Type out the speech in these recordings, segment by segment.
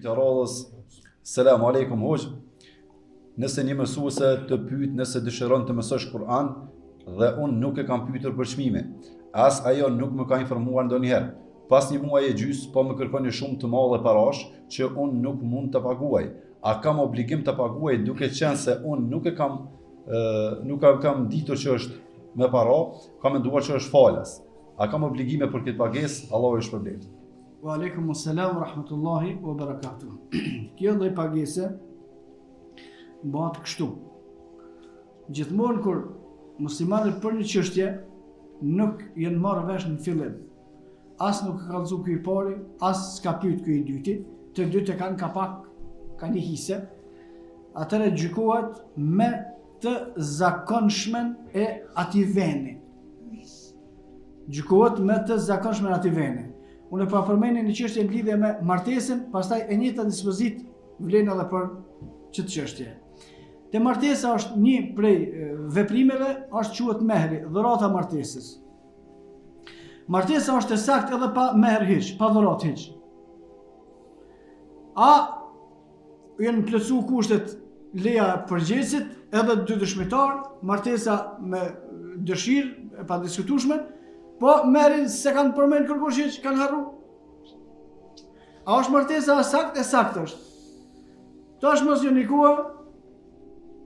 Pyetja radhës. Selam aleikum hoxh. Nëse një mësuese të pyet nëse dëshiron të mësosh Kur'an dhe unë nuk e kam pyetur për çmime, as ajo nuk më ka informuar ndonjëherë. Pas një muaji e gjys, po më kërkon një shumë të madhe parash që unë nuk mund të paguaj. A kam obligim të paguaj duke qenë se unë nuk kam ditur që është me para, kam menduar që është falas. A kam obligime për këtë pagesë? Allahu ju shpërblet. Wa alaikum assalam wa rahmatullahi wa barakatuh. Kjo lloj pagese bëhet kështu. Gjithmonë kur muslimanët për një çështje nuk janë marrë vesh në fillim. As nuk ka kallëzu ky i pari, as s'ka pyet ky i dyti, të dytë kanë ka një hise. Atëre gjykohet me të zakondshmen e atij veni. Gjykohet me të zakondshmen e atij veni. Unë po përmendin një çështje në lidhje me martesën, pastaj e njëjta dispozit vlen edhe për çështë çështje. Te martesa është një prej veprimeve, është quhet mehri, dhurata e martesës. Martesa është e saktë edhe pa mehr hiç, pa dhuratë hiç. A janë plotsu kushtet leja e përgjegjësit, edhe dy dëshmitar, martesa me dëshirë e padiskutueshme, po merin se kanë përmend kërkosh hiç, kanë harru. A është martesa e saktë? E saktë është. Tash mos ju nikua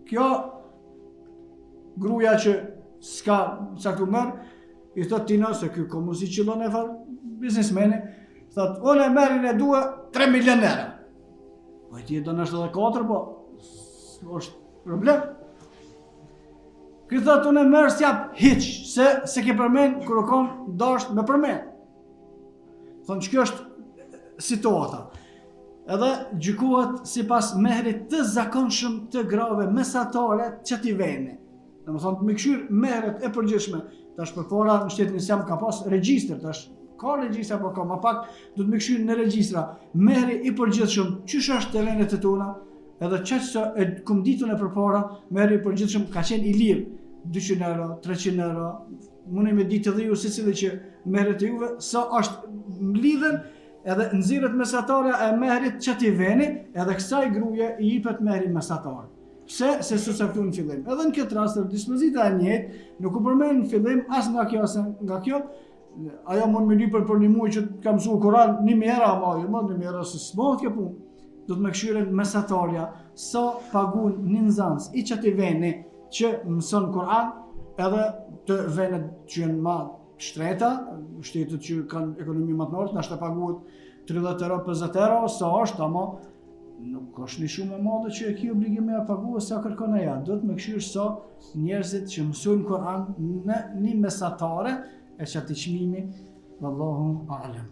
kjo gruaja që s'ka saktu merr, i thot Tina se ky komo si qillon e fal biznesmeni, thot unë merrin e dua 3 milioner. Po ti e don ashtu edhe 4, po është problem. Ky thot unë merr s'jap hiç, se ke përmend kur u kon dash me përmend. Thonë që kjo është situata. Edhe gjykohet sipas mehrit të zakonshëm të grave mesatare që t'i veni. Domethënë me këshir mehret e përgjithshme. Tash përpara në shtetin islam ka pas regjistër, tash ka regjistra por ka më pak, do të më këshir në regjistra. Mehri i përgjithshëm, çish është te vendet e tona, edhe çfarë e kum ditën e përpara, mehri i përgjithshëm ka qenë i lirë, 200 euro, 300 euro. Mundi me ditë dhe ju secili që mehret e juve sa është mlidhen edhe nxirret mesatare e mehrit që t'i veni, edhe kësaj gruaje i jepet mehri mesatar. Pse? Se su saktu në fillim. Edhe në këtë rast, dispozita e njëjtë, nuk u përmend në fillim as nga kjo as nga kjo. Ajo mund më lypër për një muaj që ka mësuar Kur'an 1000 euro, ama jo më 1000 euro se s'mohet kjo punë. Do të më këshiren mesatarja sa pagun një nxënës i që t'i veni që mëson Kur'an, edhe të venet që janë më shtreta, shtetet që kanë ekonomi më të lartë, nashta paguhet 30 euro, 50 euro, sa është, ama nuk është një shumë e madhe që e ki obligim me paguar sa kërkon ajo. Do të më këshir sa njerëzit që mësojnë Kur'an në një mesatare e çati çmimi, wallahu a'lam.